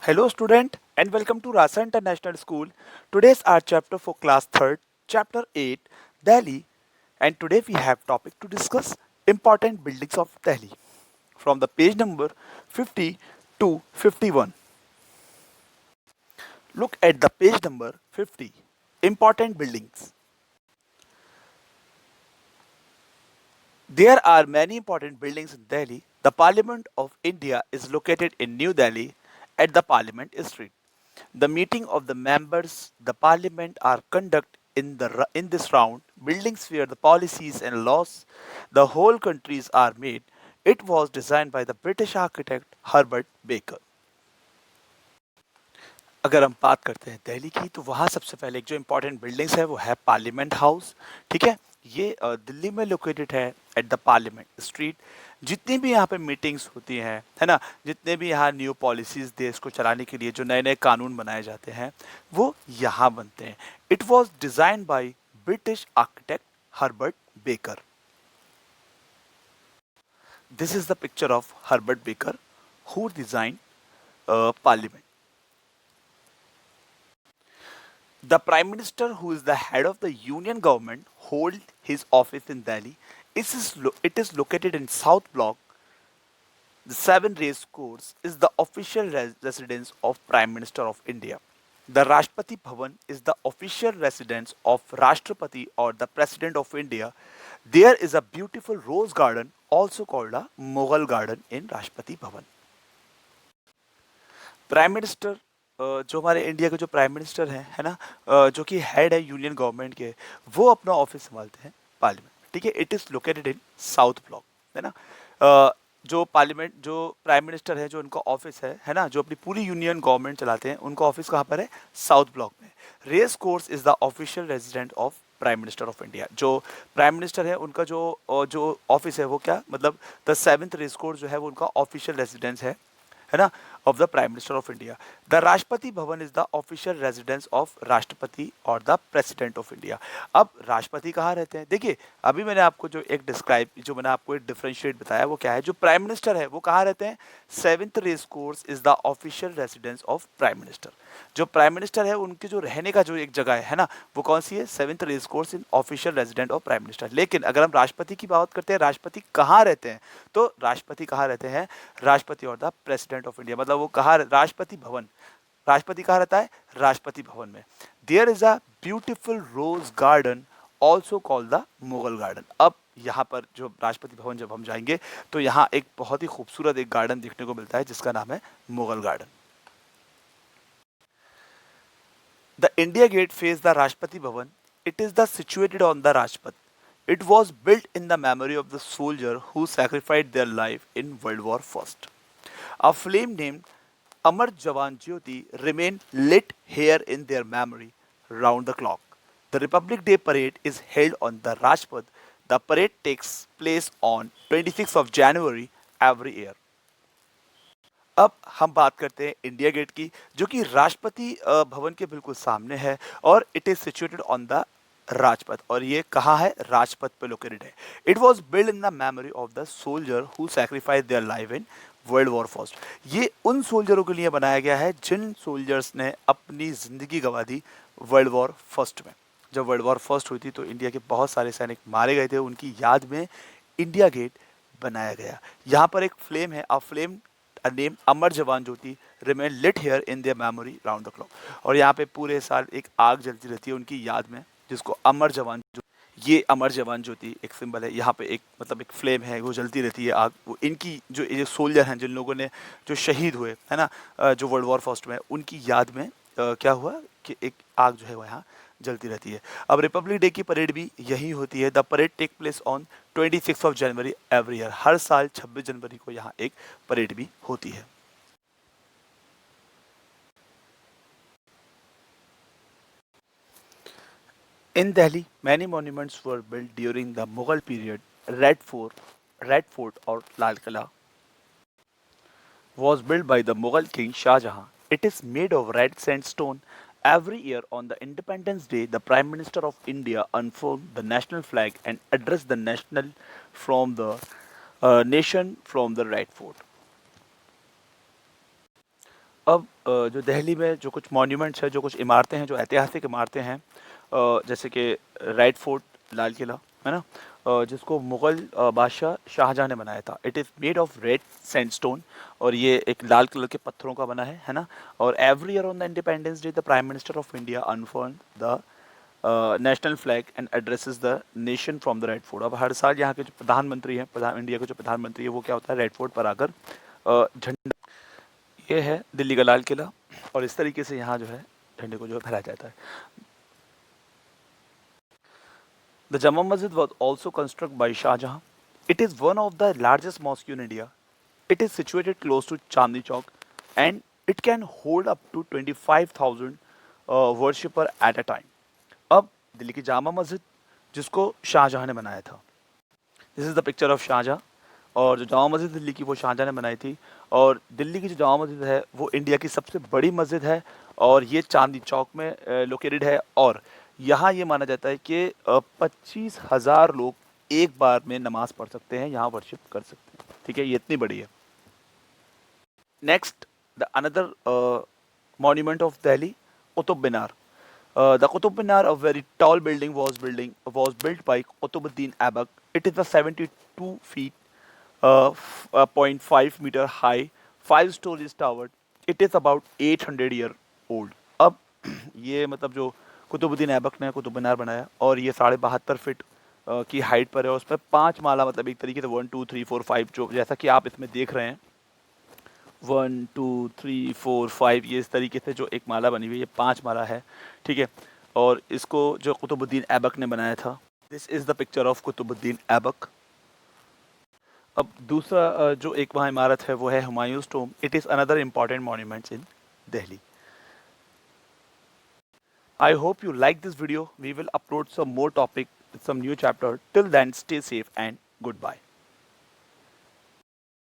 Hello student and welcome to Rasa International School. Today's our chapter for class 3rd, chapter 8, Delhi, and today we have topic to discuss important buildings of Delhi from the page number 50 to 51. Look at the page number 50. Important buildings. There are many important buildings in Delhi. The Parliament of India is located in New Delhi at the Parliament Street. The meeting of the members, the Parliament are conducted in this round. Buildings where the policies and laws the whole countries are made. It was designed by the British architect Herbert Baker. अगर हम बात करते हैं दिल्ली की तो वहाँ सबसे पहले एक जो इम्पोर्टेंट बिल्डिंग्स है वो है पार्लियामेंट हाउस। ठीक है, ये दिल्ली में लोकेटेड है एट द पार्लियामेंट स्ट्रीट। जितनी भी यहाँ पे मीटिंग्स होती हैं, है ना, जितने भी यहाँ न्यू पॉलिसीज देश को चलाने के लिए जो नए नए कानून बनाए जाते हैं वो यहाँ बनते हैं। It was design by British architect Herbert baker. This is the picture of Herbert baker who design parliament. The Prime Minister, who is the head of the Union government, holds his office in Delhi. It is located in South Block. The Seven Race Course is the official residence of Prime Minister of India. The Rashtrapati Bhavan is the official residence of Rashtrapati or the President of India. There is a beautiful rose garden, also called a Mughal garden in Rashtrapati Bhavan. Prime minister, जो हमारे India के जो prime minister हैं, है ना, जो कि head है यूनियन गवर्नमेंट के, वो अपना ऑफिस संभालते हैं पार्लियामेंट। ठीक है, it is located in south block, है ना। जो पार्लियामेंट जो प्राइम मिनिस्टर है जो उनका ऑफिस है ना, जो अपनी पूरी यूनियन गवर्नमेंट चलाते हैं, उनका ऑफिस कहाँ पर है? साउथ ब्लॉक में। Race Course is the official resident of prime minister of India. जो प्राइम मिनिस्टर है उनका जो ऑफिस है वो क्या मतलब द सेवंथ रेस कोर्स जो है वो उनका ऑफिशियल रेजिडेंस है ना, of the Prime Minister of India. The Rashtrapati Bhavan is the official residence of राष्ट्रपति और the President of India. अब राष्ट्रपति कहाँ रहते हैं? देखिए, अभी मैंने आपको जो मैंने आपको एक डिफरेंशिएट बताया वो क्या है? जो प्राइम मिनिस्टर है वो कहाँ रहते हैं? Seventh Race Course is the official residence of prime minister. जो प्राइम मिनिस्टर है उनके जो रहने का जो एक जगह है ना, वो कौन सी है? Seventh Race Course in official resident of prime minister. लेकिन अगर हम राष्ट्रपति की बात करते हैं, राष्ट्रपति कहाँ रहते हैं? तो राष्ट्रपति कहाँ रहते हैं? राष्ट्रपति और द प्रेसिडेंट ऑफ इंडिया, मतलब वो कहाँ? राष्ट्रपति भवन। राष्ट्रपति कहाँ रहता है? राष्ट्रपति भवन में। There is a beautiful rose garden also called the Mughal garden. अब यहाँ पर जो राष्ट्रपति भवन जब हम जाएंगे तो यहाँ एक बहुत ही खूबसूरत एक गार्डन देखने को मिलता है जिसका नाम है Mughal garden. The India Gate faces the Rashtrapati Bhavan. It is situated on the Rajpath. It was built in the memory of the soldier who sacrificed their life in World War I. A flame named Amar Jawan Jyoti remain lit here in their memory round the clock. The Republic Day parade is held on the Rajpath. The parade takes place on 26th of January every year. अब हम बात करते हैं India gate की, जो कि राष्ट्रपति भवन के बिल्कुल सामने है और it is situated on the Rajpath. और ये कहाँ है? राजपथ पे लोकेटेड है। It was build in the memory of the soldier who sacrifice their life in world war first. ये उन सोल्जरों के लिए बनाया गया है जिन सोल्जर्स ने अपनी जिंदगी गंवा दी वर्ल्ड वॉर फर्स्ट में। जब वर्ल्ड वॉर फर्स्ट हुई थी तो इंडिया के बहुत सारे सैनिक मारे गए थे, उनकी याद में इंडिया गेट बनाया गया। यहाँ पर एक फ्लेम है, अ फ्लेम a name अमर जवान ज्योति remain lit here in their memory round the clock। और यहाँ पे पूरे साल एक आग जलती रहती है उनकी याद में, जिसको अमर जवान ये अमर जवान ज्योति एक सिंबल है। यहाँ पे एक मतलब एक फ्लेम है, वो जलती रहती है आग। वो इनकी जो ये सोल्जर हैं, जिन लोगों ने जो शहीद हुए है ना, जो वर्ल्ड वॉर फर्स्ट में, उनकी याद में क्या हुआ कि एक आग जो है वो यहाँ जलती रहती है। अब रिपब्लिक डे की परेड भी यही होती है। The parade take place on 26 of January every year. हर साल 26 जनवरी को यहाँ एक परेड भी होती है। In Delhi, many monuments were built during the Mughal period. Red Fort or Lal Killa was built by the Mughal king Shah Jahan. It is made of red sandstone. Every year on the Independence Day, the Prime Minister of India unfurled the national flag and addressed the nation from the Red Fort. अब जो दिल्ली में जो कुछ monuments हैं, जो कुछ इमारतें हैं, जो ऐतिहासिक इमारतें हैं, जैसे कि रेड फोर्ट, लाल किला, है ना, जिसको मुग़ल बादशाह शाहजहाँ ने बनाया था। It is made of red sandstone, और ये एक लाल कलर के पत्थरों का बना है ना। और every year on the Independence Day the prime minister of India unfurl the national flag and addresses the nation from the Red Fort. अब हर साल यहाँ के जो प्रधानमंत्री हैं, इंडिया के जो प्रधानमंत्री है, वो क्या होता है, रेड फोर्ट पर आकर झंडा, ये है दिल्ली का लाल किला, और इस तरीके से यहाँ जो है झंडे को जो है फहराया जाता है। The Jama Masjid was also construct by Shahjahan. It is one of the largest mosque in India. It is situated close to Chandni Chowk and it can hold up to 25,000 worshipper at a time. अब दिल्ली की जामा मस्जिद, जिसको शाहजहाँ ने बनाया था, this is the picture of Shahjahan. और जो जामा मस्जिद दिल्ली की, वो शाहजहाँ ने बनाई थी। और दिल्ली की जो जामा मस्जिद है, वो इंडिया की सबसे बड़ी मस्जिद है, और ये चांदनी चौक में लोकेटेड है। और यहाँ ये माना जाता है कि 25,000 लोग एक बार में नमाज पढ़ सकते हैं, यहाँ वर्शिप कर सकते हैं। ठीक है, ये इतनी बड़ी है। Next, the another monument of Delhi, Qutub Minar. The Qutub Minar, a very tall building, was built by Qutubuddin Aibak. It is a 72 feet, 0.5 meter high, 5 stories tower. It is about 800 year old. अब ये मतलब जो कुतुबुद्दीन ऐबक ने कुतुब मीनार बनाया, और ये 72.5 feet की height पर है। उसमें 5 माला, मतलब एक तरीके से 1 2 3 4 5, जो जैसा कि आप इसमें देख रहे हैं, 1 2 3 4 5, ये इस तरीके से जो एक माला बनी हुई है, ये 5 माला है। ठीक है, और इसको जो कुतुबुद्दीन ऐबक ने बनाया था। This is the picture of Qutubuddin Aibak. अब दूसरा जो एक वहाँ इमारत है, वो है Humayun's tomb. It is another important monuments in Delhi. I hope you like this video. We will upload some more topic with some new chapter. Till then, stay safe and goodbye.